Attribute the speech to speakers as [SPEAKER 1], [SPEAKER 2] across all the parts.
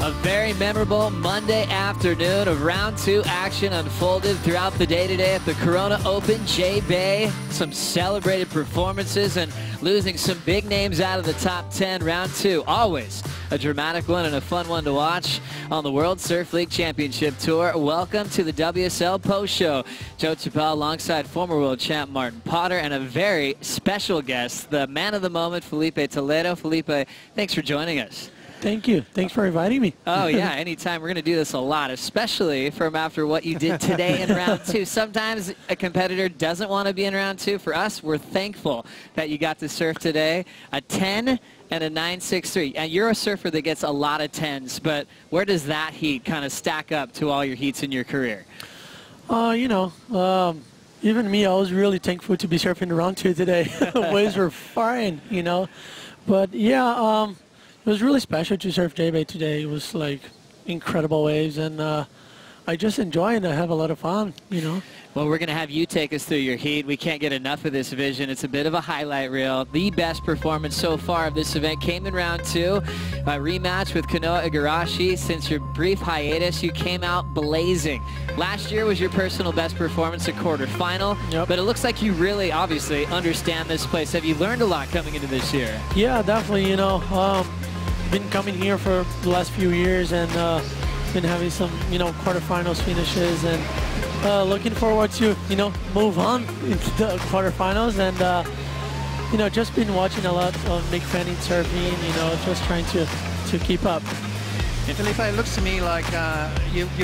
[SPEAKER 1] A very memorable Monday afternoon of round 2 action unfolded throughout the day today at the Corona Open. Jbay, some celebrated performances and losing some big names out of the top 10. Round 2, always a dramatic one and a fun one to watch on the World Surf League Championship Tour. Welcome to the WSL Post Show. Joe Turpel alongside former world champ Martin Potter and a very special guest, the man of the moment, Felipe Toledo. Felipe, thanks for joining us.
[SPEAKER 2] Thank you. Thanks for inviting me.
[SPEAKER 1] Oh, yeah, anytime. We're going to do this a lot, especially from after what you did today in round 2. Sometimes a competitor doesn't want to be in round 2. For us, we're thankful that you got to surf today. A 10 and a 9.63. And you're a surfer that gets a lot of 10s, but where does that heat kind of stack up to all your heats in your career?
[SPEAKER 2] Even me, I was really thankful to be surfing round 2 today. The waves were fine, But, yeah, it was really special to surf Jbay today. It was like incredible waves, and I just enjoy it. I have a lot of fun,
[SPEAKER 1] Well, we're going to have you take us through your heat. We can't get enough of this vision. It's a bit of a highlight reel. The best performance so far of this event came in round 2. A rematch with Kanoa Igarashi. Since your brief hiatus, you came out blazing. Last year was your personal best performance, a quarterfinal.
[SPEAKER 2] Yep.
[SPEAKER 1] But it looks like you really, obviously, understand this place. Have you learned a lot coming into this year?
[SPEAKER 2] Yeah, definitely, been coming here for the last few years and been having some, quarterfinals finishes and looking forward to, move on into the quarterfinals and, just been watching a lot of Mick Fanning surfing, just trying to keep up.
[SPEAKER 3] And Felipe, it looks to me like you've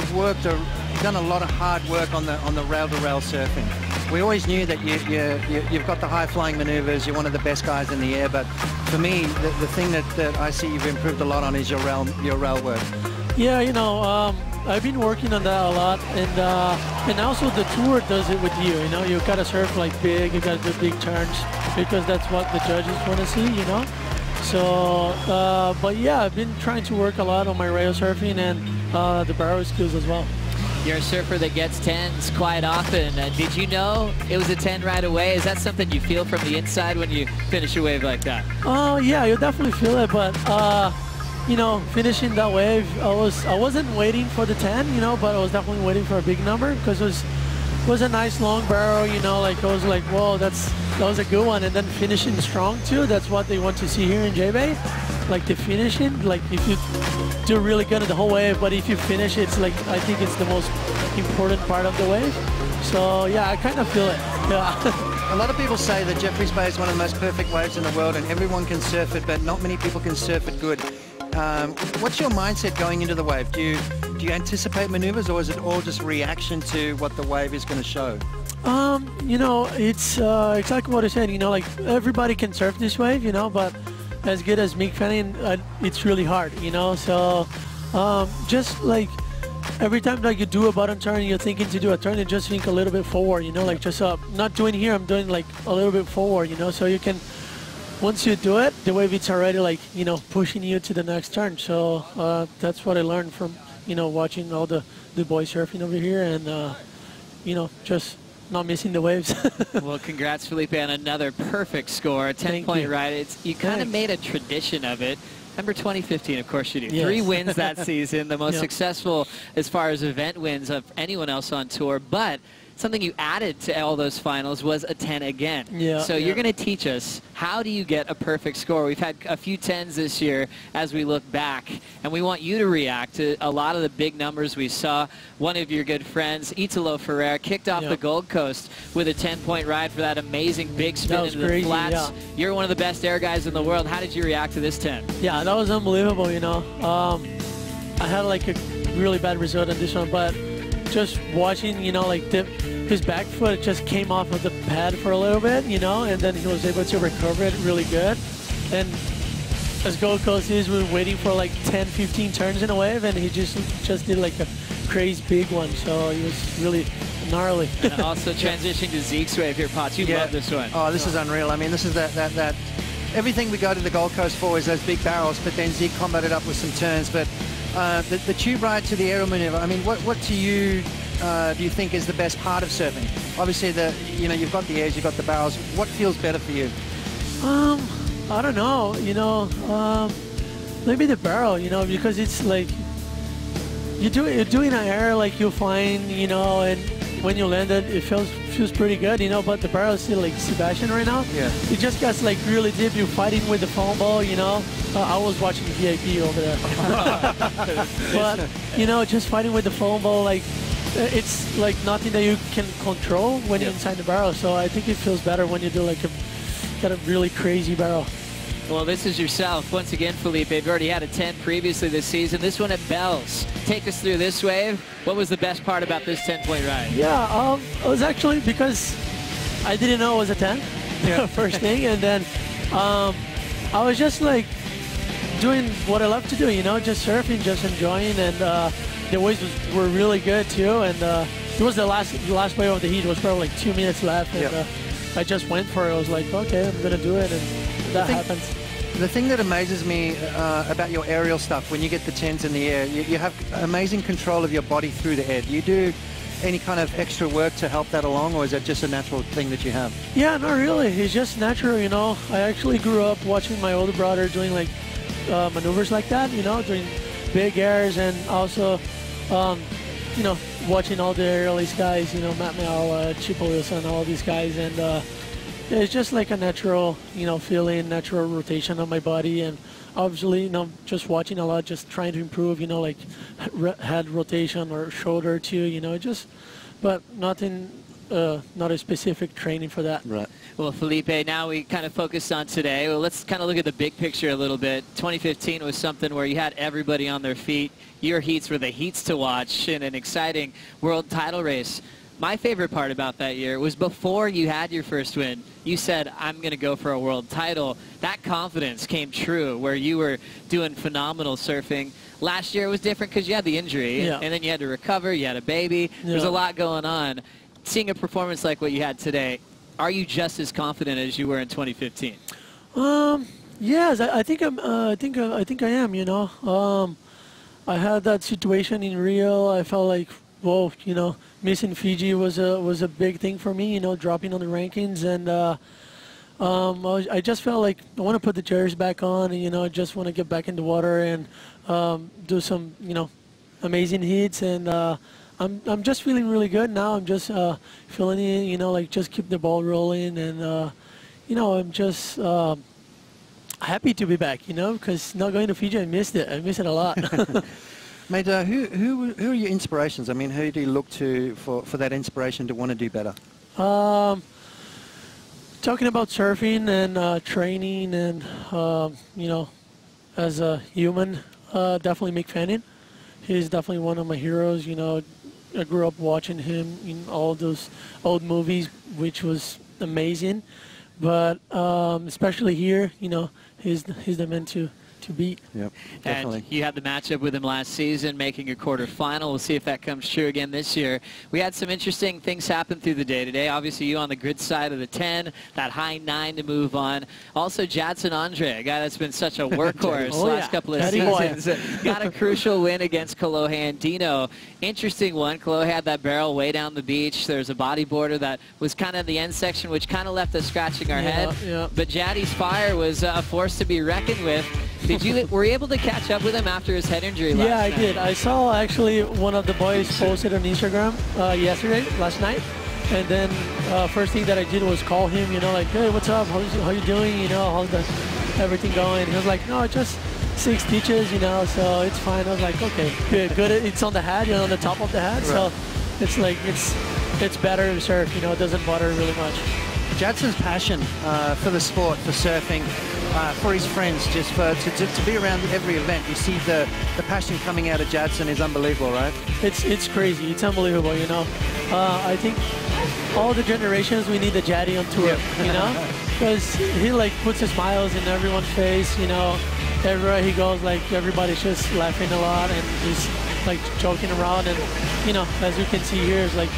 [SPEAKER 3] done a lot of hard work on the rail-to-rail surfing. We always knew that you've got the high-flying maneuvers. You're one of the best guys in the air. But for me, the thing that I see you've improved a lot on is your rail work. Yeah,
[SPEAKER 2] I've been working on that a lot, and also the tour does it with you. You gotta surf like big. You gotta do big turns because that's what the judges want to see. So, but yeah, I've been trying to work a lot on my rail surfing and the barrel skills as well.
[SPEAKER 1] You're a surfer that gets 10s quite often. Did you know it was a 10 right away? Is that something you feel from the inside when you finish a wave like that?
[SPEAKER 2] Oh, yeah, you definitely feel it. But, finishing that wave, I wasn't waiting for the 10, but I was definitely waiting for a big number because it was a nice long barrel, I was like, whoa, that was a good one. And then finishing strong too, that's what they want to see here in Jbay. Like the finishing, like if you do really good at the whole wave, but if you finish, it's like, I think it's the most important part of the wave. So yeah, I kind of feel it. Yeah.
[SPEAKER 3] A lot of people say that Jeffreys Bay is one of the most perfect waves in the world and everyone can surf it, but not many people can surf it good. What's your mindset going into the wave? Do you anticipate maneuvers or is it all just reaction to what the wave is going to show?
[SPEAKER 2] It's exactly what I said, like everybody can surf this wave, but as good as Mick Fanning, it's really hard, so just like every time like you do a bottom turn, you're thinking to do a turn, and just think a little bit forward, like just not doing here, I'm doing like a little bit forward, so you can, once you do it, the wave it's already like, pushing you to the next turn. So that's what I learned from, watching all the boys surfing over here and, just not missing the waves.
[SPEAKER 1] Well, congrats, Felipe, on another perfect score, a 10-point ride. You kind of made a tradition of it. Remember 2015, of course you do. Yes. 3 wins that season, the most successful as far as event wins of anyone else on tour. But something you added to all those finals was a 10 again.
[SPEAKER 2] Yeah,
[SPEAKER 1] so you're going to teach us, how do you get a perfect score? We've had a few 10s this year as we look back, and we want you to react to a lot of the big numbers we saw. One of your good friends, Italo Ferreira, kicked off the Gold Coast with a 10-point ride for that amazing big spin into the flats.
[SPEAKER 2] Yeah.
[SPEAKER 1] You're one of the best air guys in the world. How did you react to this 10?
[SPEAKER 2] Yeah, that was unbelievable, I had like a really bad result on this one, but just watching, like his back foot just came off of the pad for a little bit, and then he was able to recover it really good. And as Gold Coast is, we were waiting for like 10, 15 turns in a wave, and he just did like a crazy big one. So he was really gnarly.
[SPEAKER 1] And also transitioning to Zeke's wave here, Potts. You love this one.
[SPEAKER 3] Oh, this is unreal. I mean, this is that everything we go to the Gold Coast for is those big barrels, but then Zeke combated up with some turns. But the tube ride to the aerial maneuver, I mean, what do you think is the best part of surfing? Obviously, you've got the airs, you've got the barrels. What feels better for you?
[SPEAKER 2] I don't know. Maybe the barrel. Because it's like you're doing an air like you're flying, you know, and when you land it feels pretty good, you know. But the barrel is still like Sebastian right now.
[SPEAKER 3] Yeah.
[SPEAKER 2] It just gets like really deep. You're fighting with the foam ball, you know. I was watching VIP over there, but you know, just fighting with the foam ball, like it's like nothing that you can control when you're inside the barrel. So I think it feels better when you do like got a really crazy barrel.
[SPEAKER 1] Well, this is yourself. Once again, Felipe, you've already had a 10 previously this season. This one at Bell's. Take us through this wave. What was the best part about this 10-point ride?
[SPEAKER 2] Yeah, it was actually because I didn't know it was a 10, first thing. And then I was just like doing what I love to do, you know, just surfing, just enjoying. And the waves were really good, too. And it was the last wave of the heat. It was probably like 2 minutes left. And I just went for it. I was like, okay, I'm going to do it. And that happens.
[SPEAKER 3] The thing that amazes me about your aerial stuff, when you get the 10s in the air, you have amazing control of your body through the air. Do you do any kind of extra work to help that along, or is that just a natural thing that you have?
[SPEAKER 2] Yeah, not really. It's just natural, you know. I actually grew up watching my older brother doing like maneuvers like that, you know, doing big airs, and also, you know, watching all the aerialist guys, you know, Matt Mel, Chip Wilson, all these guys, and it's just like a natural, you know, feeling, natural rotation on my body. And obviously, you know, just watching a lot, just trying to improve, you know, like head rotation or shoulder too, you know, just, but nothing, not a specific training for that.
[SPEAKER 3] Right.
[SPEAKER 1] Well, Felipe, now we kind of focus on today. Well, let's kind of look at the big picture a little bit. 2015 was something where you had everybody on their feet. Your heats were the heats to watch in an exciting world title race. My favorite part about that year was before you had your first win, you said, I'm going to go for a world title. That confidence came true where you were doing phenomenal surfing. Last year it was different because you had the injury, and then you had to recover, you had a baby. There's a lot going on. Seeing a performance like what you had today, are you just as confident as you were in 2015?
[SPEAKER 2] Yes, I think I am, you know. I had that situation in Rio. I felt like, whoa, you know, missing Fiji was a big thing for me, you know, dropping on the rankings. And I just felt like I want to put the jerseys back on, and, you know, I just want to get back in the water and do some, you know, amazing hits. And I'm just feeling really good now. I'm just feeling it, you know, like just keep the ball rolling. And, you know, I'm just happy to be back, you know, because not going to Fiji, I missed it. I missed it a lot.
[SPEAKER 3] Mate, who are your inspirations? I mean, who do you look to for that inspiration to want to do better?
[SPEAKER 2] Talking about surfing and training and, you know, as a human, definitely Mick Fanning. He's definitely one of my heroes. You know, I grew up watching him in all those old movies, which was amazing. But especially here, you know, he's the man to beat.
[SPEAKER 3] Yep, definitely.
[SPEAKER 1] And you had the matchup with him last season, making your quarterfinal. We'll see if that comes true again this year. We had some interesting things happen through the day today. Obviously, you on the grid side of the 10, that high 9 to move on. Also, Jadson Andre, a guy that's been such a workhorse last couple of seasons. Got a crucial win against Kolohe and Dino. Interesting one. Kolohe had that barrel way down the beach. There's a bodyboarder that was kind of the end section, which kind of left us scratching our head. But Jaddy's fire was a force to be reckoned with. Were you able to catch up with him after his head injury last night?
[SPEAKER 2] Yeah, I did. I saw actually one of the boys posted on Instagram last night. And then first thing that I did was call him, you know, like, hey, what's up? How you doing? You know, how's everything going? He was like, no, just 6 stitches, you know, so it's fine. I was like, okay, good. It's on the head, you know, on the top of the head. Right. So it's like, it's better to surf, you know, it doesn't bother really much.
[SPEAKER 3] Jadson's passion for the sport, for surfing, for his friends, just to be around every event. You see the passion coming out of Jadson is unbelievable, right?
[SPEAKER 2] It's crazy. It's unbelievable, you know. I think all the generations, we need the Jaddy on tour, you know, because he like puts his smiles in everyone's face, you know. Everywhere he goes, like everybody's just laughing a lot and just like joking around. And, you know, as you can see here, it's like,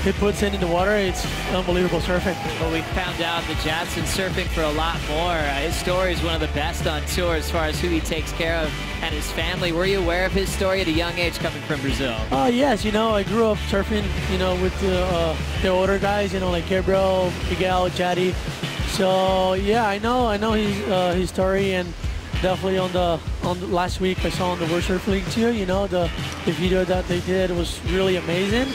[SPEAKER 2] he puts it in the water, it's unbelievable surfing.
[SPEAKER 1] But we found out that Jadson surfing for a lot more. His story is one of the best on tour as far as who he takes care of and his family. Were you aware of his story at a young age coming from Brazil?
[SPEAKER 2] Yes, you know, I grew up surfing, you know, with the older guys, you know, like Gabriel, Miguel, Jaddy. So, yeah, I know his story. And definitely on the last week I saw on the World Surf League too. You know, the video that they did was really amazing.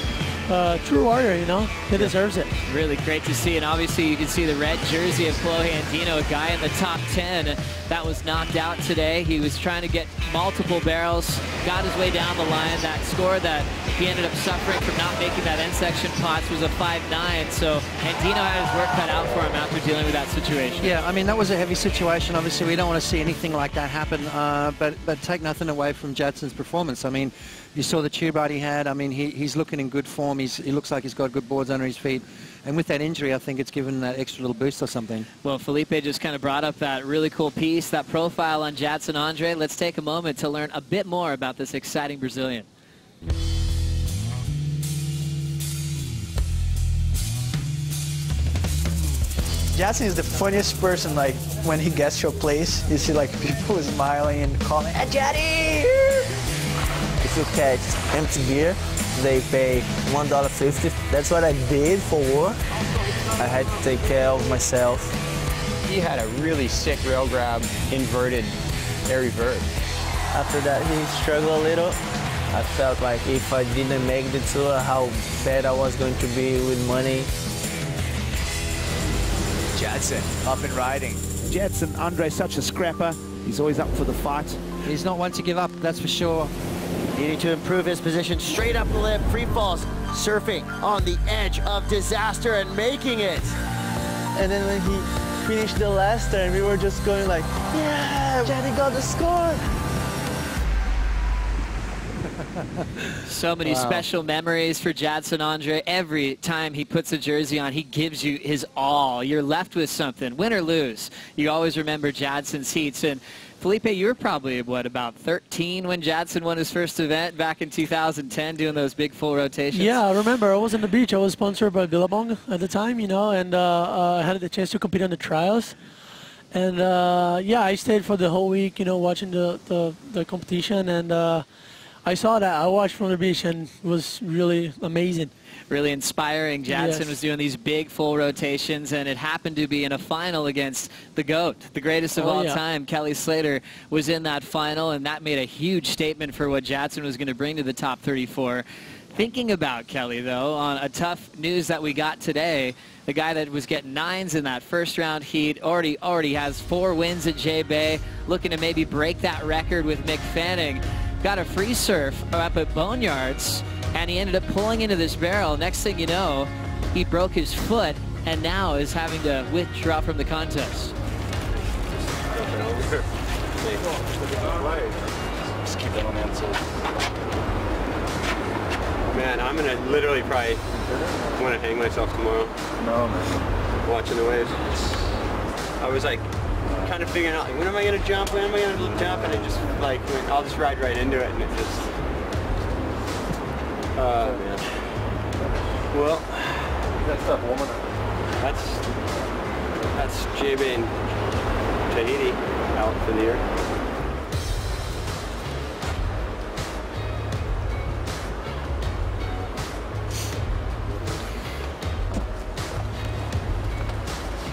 [SPEAKER 2] True warrior, you know, he deserves it.
[SPEAKER 1] Really great to see, and obviously you can see the red jersey of Flo Andino, a guy in the top 10 that was knocked out today. He was trying to get multiple barrels, got his way down the line. That score that he ended up suffering from not making that end section pots was a 5.9, so Andino had his work cut out for him after dealing with that situation.
[SPEAKER 3] Yeah, I mean, that was a heavy situation. Obviously, we don't want to see anything like that happen, but take nothing away from Jadson's performance. I mean, you saw the tube ride he had. I mean, he's looking in good form. He looks like he's got good boards under his feet. And with that injury, I think it's given that extra little boost or something.
[SPEAKER 1] Well, Felipe just kind of brought up that really cool piece, that profile on Jadson Andre. Let's take a moment to learn a bit more about this exciting Brazilian.
[SPEAKER 4] Jadson is the funniest person. Like, when he gets to a place, you see like people smiling and calling, "Hey, Jaddy!"
[SPEAKER 5] If you catch empty gear, they pay $1.50. That's what I did for work. I had to take care of myself.
[SPEAKER 6] He had a really sick rail grab, inverted air revert.
[SPEAKER 5] After that, he struggled a little. I felt like if I didn't make the tour, how bad I was going to be with money.
[SPEAKER 7] Jadson up and riding. Jadson Andre, such a scrapper. He's always up for the fight.
[SPEAKER 3] He's not one to give up, that's for sure.
[SPEAKER 8] Needing to improve his position straight up the lip, free falls, surfing on the edge of disaster and making it.
[SPEAKER 5] And then when he finished the last turn, we were just going like, yeah, Jaddy got the score.
[SPEAKER 1] So many special memories for Jadson Andre. Every time he puts a jersey on, he gives you his all. You're left with something, win or lose. You always remember Jadson's heats. And Felipe, you were probably, what, about 13 when Jadson won his first event back in 2010, doing those big full rotations?
[SPEAKER 2] Yeah, I remember. I was on the beach. I was sponsored by Billabong at the time, you know, and I had the chance to compete on the trials. And, yeah, I stayed for the whole week, you know, watching the competition. And I saw that. I watched from the beach, and it was really amazing.
[SPEAKER 1] Really inspiring. Jadson was doing these big full rotations, and it happened to be in a final against the GOAT, the greatest of all time. Kelly Slater was in that final, and that made a huge statement for what Jadson was going to bring to the top 34. Thinking about Kelly, though, on a tough news that we got today, the guy that was getting 9s in that first round heat already has 4 wins at Jbay, looking to maybe break that record with Mick Fanning. Got a free surf up at Boneyards, and he ended up pulling into this barrel. Next thing you know, he broke his foot and now is having to withdraw from the contest.
[SPEAKER 6] Just keep that on the inside. Man, I'm gonna literally probably want to hang myself tomorrow.
[SPEAKER 5] No, man.
[SPEAKER 6] Watching the waves. I was like, kind of figuring out, like, when am I going to jump, when am I going to jump, and it just, like, I'll just ride right into it, and it just, man. Well,
[SPEAKER 5] That's that woman.
[SPEAKER 6] that's Jbay and Tahiti out for the year.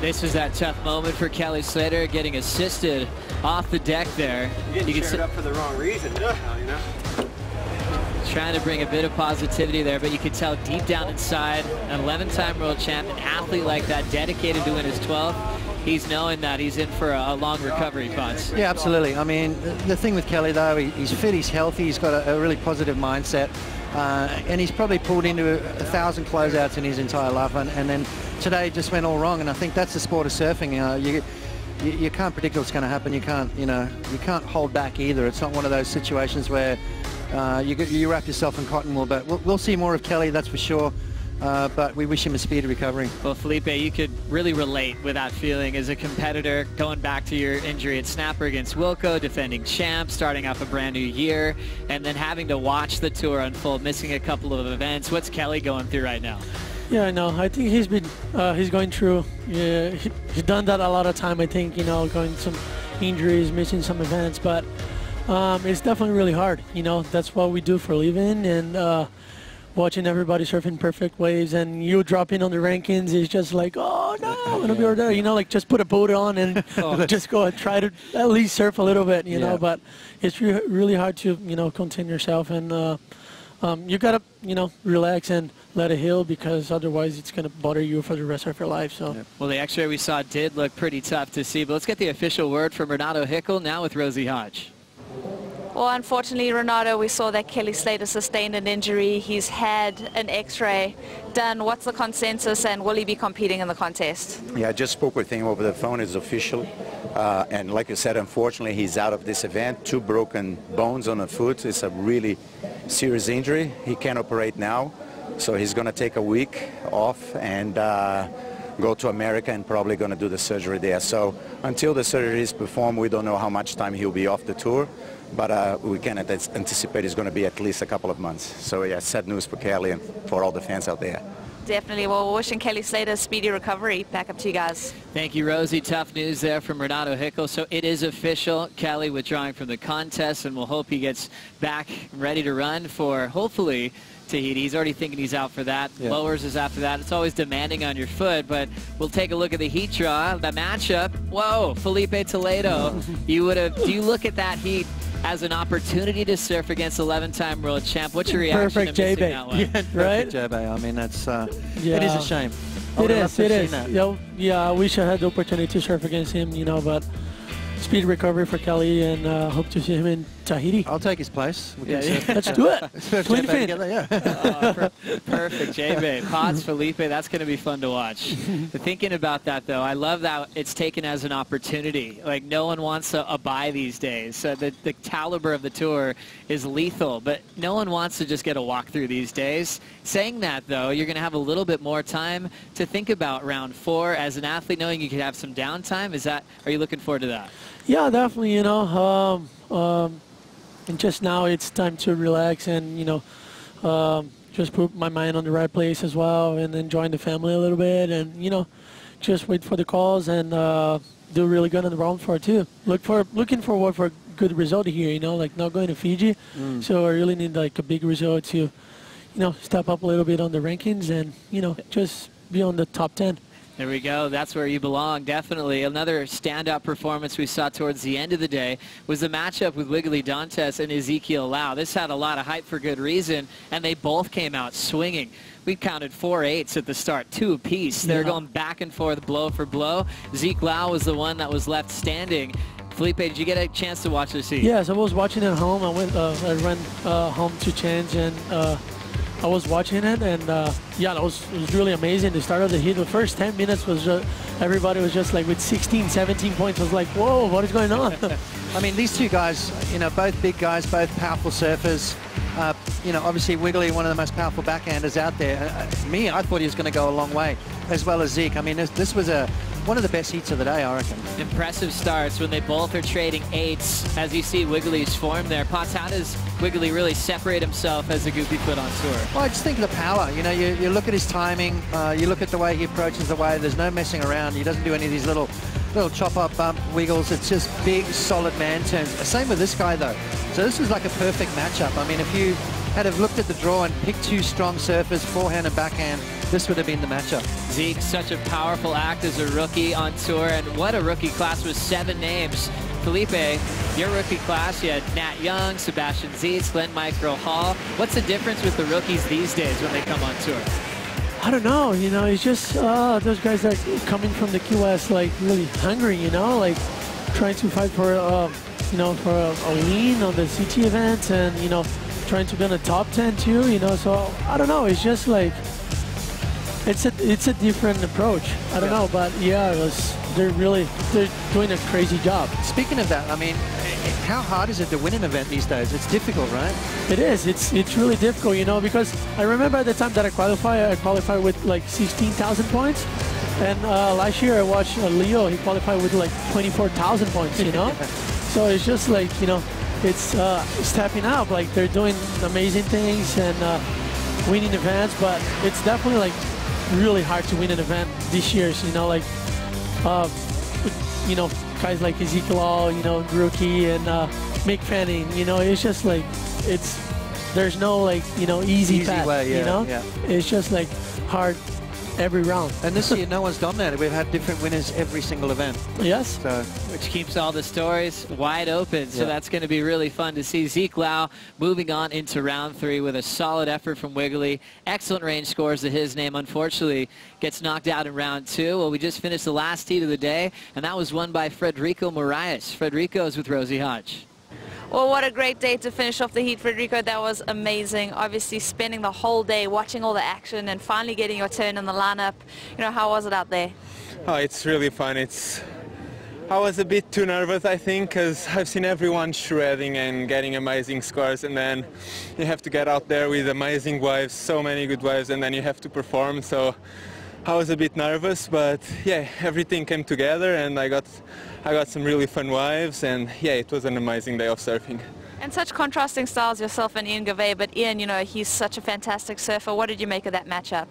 [SPEAKER 1] This was that tough moment for Kelly Slater, getting assisted off the deck there.
[SPEAKER 6] You get cheered up for the wrong reason, you know?
[SPEAKER 1] Trying to bring a bit of positivity there, but you could tell deep down inside, an 11-time world champ, an athlete like that, dedicated to win his 12th, he's knowing that he's in for a long recovery, Potts.
[SPEAKER 3] Yeah, absolutely. I mean, the thing with Kelly, though, he's fit, he's healthy, he's got a really positive mindset, and he's probably pulled into 1,000 closeouts in his entire life, and then today just went all wrong. And I think that's the sport of surfing. You can't predict what's going to happen. You can't hold back either. It's not one of those situations where you wrap yourself in cotton wool. But we'll see more of Kelly, that's for sure. But we wish him a speedy recovery.
[SPEAKER 1] Well, Felipe, you could really relate with that feeling as a competitor, going back to your injury at Snapper against Wilco, defending champ, starting off a brand new year, and then having to watch the tour unfold, missing a couple of events. What's Kelly going through right now?
[SPEAKER 2] Yeah, I know. I think he's going through, he's done that a lot of time, I think, you know, going some injuries, missing some events, but it's definitely really hard, you know. That's what we do for a living, and watching everybody surfing perfect waves, and you drop in on the rankings is just like, oh no, I'm gonna be over there. You know, like just put a boat on and just go and try to at least surf a little bit. You know, but it's really hard to contain yourself, and you gotta relax and let it heal, because otherwise it's gonna bother you for the rest of your life. So
[SPEAKER 1] well, the X-ray we saw did look pretty tough to see, but let's get the official word from Renato Hickel now with Rosie Hodge.
[SPEAKER 9] Well, unfortunately, Renato, we saw that Kelly Slater sustained an injury. He's had an X-ray done. What's the consensus, and will he be competing in the contest?
[SPEAKER 10] Yeah, I just spoke with him over the phone. It's official. And like you said, unfortunately, he's out of this event. 2 broken bones on the foot. It's a really serious injury. He can't operate now. So he's going to take a week off and go to America and probably going to do the surgery there. So until the surgery is performed, we don't know how much time he'll be off the tour. But we can anticipate it's going to be at least a couple of months. So yeah, sad news for Kelly and for all the fans out there.
[SPEAKER 9] Definitely. Well, we're wishing Kelly Slater a speedy recovery. Back up to you guys.
[SPEAKER 1] Thank you, Rosie. Tough news there from Renato Hickel. So it is official. Kelly withdrawing from the contest, and we'll hope he gets back ready to run for, hopefully, Tahiti. He's already thinking he's out for that.
[SPEAKER 3] Yeah.
[SPEAKER 1] Lowers is after that. It's always demanding on your foot, but we'll take a look at the heat draw, the matchup. Whoa, Felipe Toledo. Do you look at that heat as an opportunity to surf against 11-time world champ? What's your reaction
[SPEAKER 2] Perfect
[SPEAKER 1] to missing
[SPEAKER 2] Jbay.
[SPEAKER 1] that one?
[SPEAKER 2] Yeah, right?
[SPEAKER 3] Perfect Jbay. I mean, that's
[SPEAKER 2] yeah.
[SPEAKER 3] it is a shame.
[SPEAKER 2] It is. Yeah, I wish I had the opportunity to surf against him, but speed recovery for Kelly, and hope to see him in Tahiti.
[SPEAKER 3] I'll take his place.
[SPEAKER 2] Let's do it. Twin fin.
[SPEAKER 1] Perfect, Jbay. Pots, Felipe, that's going to be fun to watch. Thinking about that, though, I love that it's taken as an opportunity. Like, no one wants a bye these days. So the caliber of the tour is lethal, but no one wants to just get a walkthrough these days. Saying that, though, you're going to have a little bit more time to think about round 4. As an athlete, knowing you could have some downtime, are you looking forward to that?
[SPEAKER 2] Yeah, definitely, and just now it's time to relax and, just put my mind on the right place as well, and then join the family a little bit, and, just wait for the calls and do really good on the round 4 too. Looking forward for a good result here, like not going to Fiji. So I really need like a big result to, step up a little bit on the rankings and, just be on the top 10.
[SPEAKER 1] There we go. That's where you belong, definitely. Another standout performance we saw towards the end of the day was the matchup with Wiggly, Dantas, and Ezekiel Lau. This had a lot of hype for good reason, and they both came out swinging. We counted 4 8s at the start, 2 apiece. They're going back and forth, blow for blow. Zeke Lau was the one that was left standing. Felipe, did you get a chance to watch this heat?
[SPEAKER 2] Yes, I was watching at home. I ran home to change, and I was watching it, and it was really amazing. The start of the heat, the first 10 minutes was everybody was just like with 16, 17 points. I was like, whoa, what is going on?
[SPEAKER 3] I mean, these two guys, both big guys, both powerful surfers. Obviously Wiggly, one of the most powerful backhanders out there. I thought he was going to go a long way, as well as Zeke. I mean, this was one of the best heats of the day, I reckon.
[SPEAKER 1] Impressive starts when they both are trading 8s. As you see Wiggly's form there. Potts, how does Wiggly really separate himself as a goofy foot on tour?
[SPEAKER 3] Well, I just think of the power. You look at his timing, you look at the way he approaches the wave. There's no messing around. He doesn't do any of these little chop up, bump, wiggles. It's just big, solid man turns. Same with this guy, though. So this is like a perfect matchup. I mean, if you had have looked at the draw and picked 2 strong surfers, forehand and backhand, this would have been the matchup.
[SPEAKER 1] Zeke, such a powerful act as a rookie on tour, and what a rookie class with 7 names. Felipe, your rookie class, you had Nat Young, Sebastian Zietz, Glenn Micro Hall. What's the difference with the rookies these days when they come on tour?
[SPEAKER 2] I don't know, it's just those guys that are coming from the Key West, like really hungry, like trying to fight for, for a win on the CT event, and, trying to be in the top 10 too, so I don't know, it's just like, it's a different approach. I don't know, but yeah, they're doing a crazy job.
[SPEAKER 3] Speaking of that, I mean, how hard is it to win an event these days? It's difficult, right?
[SPEAKER 2] It is. It's really difficult, because I remember at the time that I qualified with like 16,000 points, and last year I watched Leo. He qualified with like 24,000 points. So it's just like it's stepping up. Like they're doing amazing things and winning events, but it's definitely like really hard to win an event this year. Guys like Ezekiel, rookie, and Mick Fanning, it's just like, it's there's no like, you know, easy path,
[SPEAKER 3] way, yeah,
[SPEAKER 2] you know?
[SPEAKER 3] yeah.
[SPEAKER 2] It's just like hard every round.
[SPEAKER 3] And this year, no one's dominated. We've had different winners every single event.
[SPEAKER 2] Yes.
[SPEAKER 3] So,
[SPEAKER 1] which keeps all the stories wide open. So
[SPEAKER 3] Yeah.
[SPEAKER 1] that's going to be really fun to see. Zeke Lau moving on into round 3 with a solid effort from Wiggly. Excellent range scores to his name. Unfortunately, gets knocked out in round 2. Well, we just finished the last heat of the day, and that was won by Frederico Morais. Frederico is with Rosie Hodge.
[SPEAKER 9] Well, what a great day to finish off the heat, Frederico. That was amazing. Obviously, spending the whole day watching all the action and finally getting your turn in the lineup. You know, how was it out there?
[SPEAKER 11] Oh, it's really fun. I was a bit too nervous, I think, because I've seen everyone shredding and getting amazing scores, and then you have to get out there with amazing waves, so many good waves, and then you have to perform. So I was a bit nervous, but yeah, everything came together, and I got some really fun waves, and yeah, it was an amazing day of surfing.
[SPEAKER 9] And such contrasting styles, yourself and Ian Jbay, but Ian, you know, he's such a fantastic surfer. What did you make of that matchup?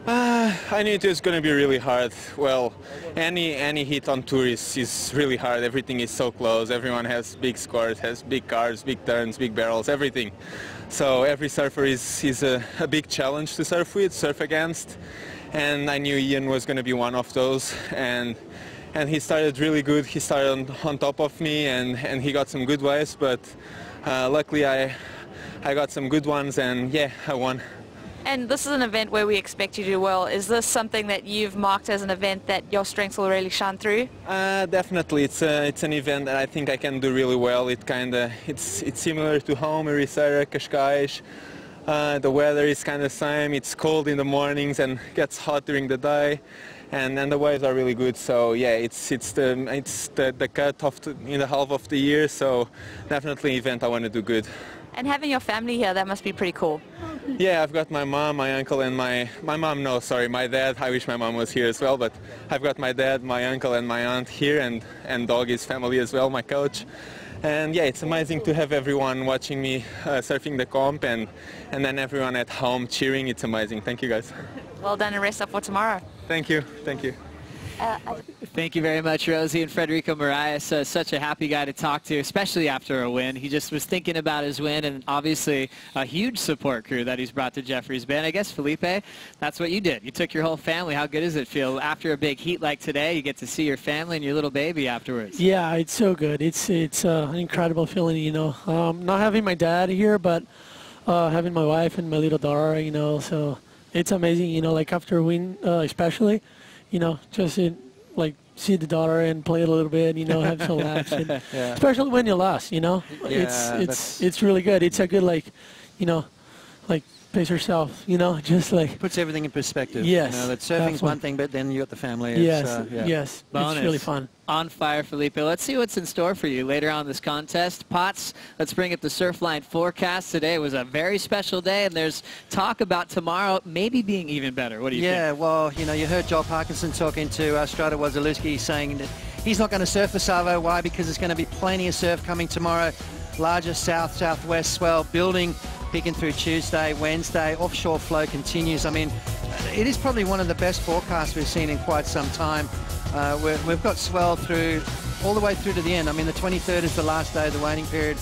[SPEAKER 11] I knew it was going to be really hard. Well, any hit on tour is really hard. Everything is so close. Everyone has big scores, has big cars, big turns, big barrels, everything. So every surfer is a big challenge to surf with, surf against. And I knew Ian was going to be one of those. And he started really good. He started on top of me, and he got some good waves. But luckily I got some good ones, and yeah, I won.
[SPEAKER 9] And this is an event where we expect you to do well. Is this something that you've marked as an event that your strengths will really shine through?
[SPEAKER 11] Definitely, it's an event that I think I can do really well. It's similar to home, Ericeira, Cascais. The weather is kind of the same. It's cold in the mornings and gets hot during the day, and the waves are really good. So yeah, it's the cut in the half of the year. So definitely an event I want to do good.
[SPEAKER 9] And having your family here, that must be pretty cool.
[SPEAKER 11] Yeah, I've got my mom, my uncle, and my mom, no, sorry, my dad. I wish my mom was here as well, but I've got my dad, my uncle, and my aunt here, and Doggy's family as well, my coach. And yeah, it's amazing to have everyone watching me surfing the comp, and then everyone at home cheering. It's amazing. Thank you, guys.
[SPEAKER 9] Well done, and rest up for tomorrow.
[SPEAKER 11] Thank you. Thank you.
[SPEAKER 1] Thank you very much, Rosie. And Frederico Morais, such a happy guy to talk to, especially after a win. He just was thinking about his win, and obviously a huge support crew that he's brought to Jeffrey's Bay. And I guess, Felipe, that's what you did. You took your whole family. How good does it feel after a big heat like today? You get to see your family and your little baby afterwards.
[SPEAKER 2] Yeah, it's so good. It's an incredible feeling, you know. Not having my dad here, but having my wife and my little daughter, you know. So it's amazing, you know, like after a win, especially, you know, just like see the daughter and play a little bit, you know, have some laughs, and
[SPEAKER 3] Yeah.
[SPEAKER 2] especially when you lost, you know.
[SPEAKER 3] Yeah,
[SPEAKER 2] It's really good. It's a good, like, you know, like pace yourself, you know, just like
[SPEAKER 3] puts everything in perspective.
[SPEAKER 2] Yes,
[SPEAKER 3] You know, that surfing's one thing, but then you got the family.
[SPEAKER 2] yes,
[SPEAKER 3] Yeah.
[SPEAKER 2] yes,
[SPEAKER 1] Bonus.
[SPEAKER 2] it's really fun.
[SPEAKER 1] On fire, Felipe. Let's see what's in store for you later on this contest. Potts, let's bring up the Surfline forecast. Today was a very special day, and there's talk about tomorrow maybe being even better. What do you think?
[SPEAKER 3] Yeah, well, you know, you heard Joel Parkinson talking to Strata Wazalewski saying that he's not going to surf the Savo. Why? Because there's going to be plenty of surf coming tomorrow. Larger south-southwest swell building, peaking through Tuesday, Wednesday. Offshore flow continues. I mean, it is probably one of the best forecasts we've seen in quite some time. We've got swell through all the way through to the end. I mean, the 23rd is the last day of the waiting period.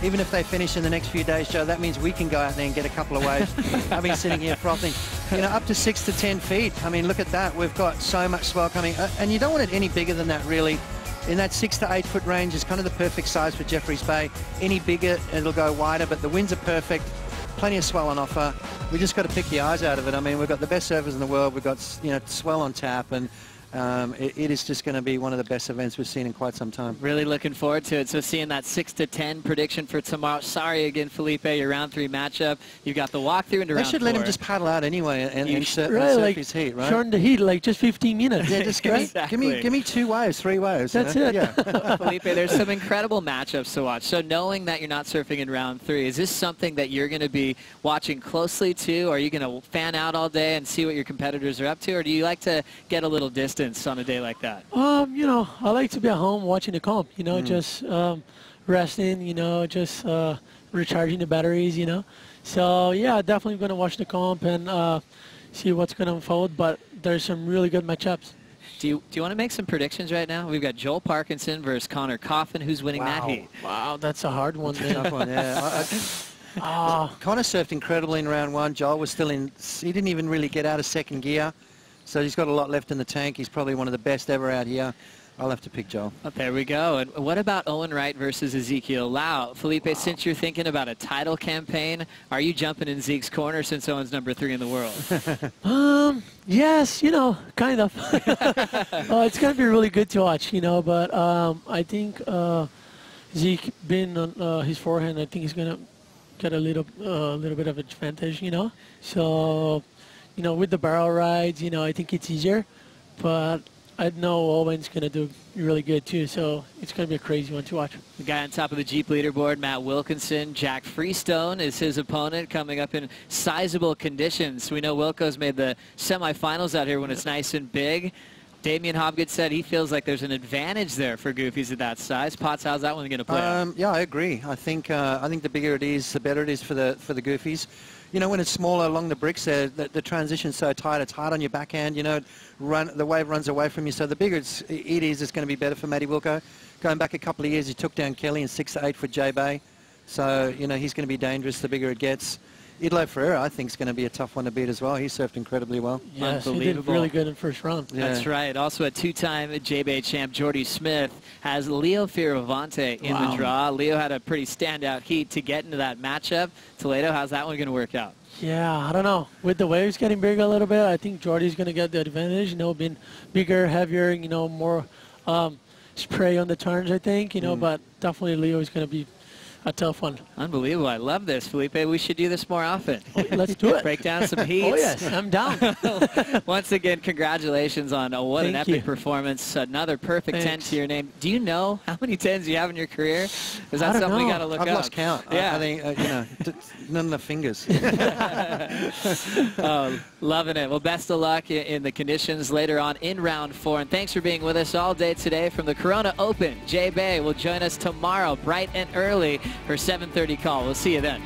[SPEAKER 3] Even if they finish in the next few days, Joe, that means we can go out there and get a couple of waves. I've been sitting here frothing. You know, up to 6 to 10 feet. I mean, look at that. We've got so much swell coming. And you don't want it any bigger than that, really. In that 6 to 8 foot range is kind of the perfect size for Jeffrey's Bay. Any bigger, it'll go wider, but the winds are perfect. Plenty of swell on offer. We just got to pick the eyes out of it. I mean, we've got the best surfers in the world. We've got, you know, swell on tap, and it is just going to be one of the best events we've seen in quite some time.
[SPEAKER 1] Really looking forward to it. So seeing that 6 to 10 prediction for tomorrow. Sorry again, Felipe, your round 3 matchup. You've got the walkthrough into round 4.
[SPEAKER 3] They should let him just paddle out anyway and surf
[SPEAKER 2] like,
[SPEAKER 3] his heat, right?
[SPEAKER 2] Shorten the heat, like just 15 minutes.
[SPEAKER 3] Yeah, just
[SPEAKER 1] Exactly.
[SPEAKER 3] give me 2 waves, 3 waves.
[SPEAKER 2] That's
[SPEAKER 3] you know?
[SPEAKER 2] it.
[SPEAKER 3] Yeah.
[SPEAKER 1] Felipe, there's some incredible matchups to watch. So knowing that you're not surfing in round 3, is this something that you're going to be watching closely too? Are you going to fan out all day and see what your competitors are up to? Or do you like to get a little distance on a day like that?
[SPEAKER 2] You know, I like to be at home watching the comp, you know, just resting, you know, just recharging the batteries, you know. So, yeah, definitely going to watch the comp and see what's going to unfold, but there's some really good matchups.
[SPEAKER 1] Do you want to make some predictions right now? We've got Joel Parkinson versus Connor Coffin. Who's winning that heat?
[SPEAKER 2] Wow, that's a hard one, man.
[SPEAKER 3] Tough one, yeah. Connor surfed incredibly in round 1. Joel was still in, he didn't even really get out of second gear. So he's got a lot left in the tank. He's probably one of the best ever out here. I'll have to pick Joel.
[SPEAKER 1] Oh, there we go. And what about Owen Wright versus Ezekiel Lau? Felipe, since you're thinking about a title campaign, are you jumping in Zeke's corner since Owen's #3 in the world?
[SPEAKER 2] Yes, you know, kind of. It's going to be really good to watch, you know, but I think Zeke being on his forehand, I think he's going to get a little bit of advantage, you know. So, you know, with the barrel rides, you know, I think it's easier, but I know Owen's going to do really good, too, so it's going to be a crazy one to watch.
[SPEAKER 1] The guy on top of the Jeep leaderboard, Matt Wilkinson. Jack Freestone is his opponent, coming up in sizable conditions. We know Wilco's made the semifinals out here when it's nice and big. Damian Hobgood said he feels like there's an advantage there for goofies at that size. Potts, how's that one going to play out?
[SPEAKER 3] Yeah, I agree. I think the bigger it is, the better it is for the goofies. You know, when it's smaller along the bricks, the transition's so tight, it's hard on your backhand, you know, the wave runs away from you. So the bigger it is, it's going to be better for Matty Wilco. Going back a couple of years, he took down Kelly in 6-8 for Jbay. So, you know, he's going to be dangerous the bigger it gets. Idlo Ferreira, I think, is going to be a tough one to beat as well. He surfed incredibly well.
[SPEAKER 2] Yes, he did really good in first round.
[SPEAKER 3] Yeah.
[SPEAKER 1] That's right. Also a two-time Jbay champ, Jordy Smith, has Leo Fioravante in the draw. Leo had a pretty standout heat to get into that matchup. Toledo, how's that one going to work out?
[SPEAKER 2] Yeah, I don't know. With the waves getting bigger a little bit, I think Jordy's going to get the advantage, you know, being bigger, heavier, you know, more spray on the turns, I think, you know, but definitely Leo is going to be a tough one.
[SPEAKER 1] Unbelievable. I love this, Felipe. We should do this more often.
[SPEAKER 2] Let's do it.
[SPEAKER 1] Break down some heats.
[SPEAKER 2] Oh, yes. I'm down.
[SPEAKER 1] Once again, congratulations on what an epic performance. Another perfect 10 to your name. Do you know how many 10s you have in your career? Is that something we got to look up?
[SPEAKER 3] I've lost count.
[SPEAKER 1] Yeah.
[SPEAKER 3] I think, you know, none of the fingers.
[SPEAKER 1] Loving it. Well, best of luck in the conditions later on in round 4. And thanks for being with us all day today from the Corona Open. Jbay will join us tomorrow bright and early for 7:30 call. We'll see you then.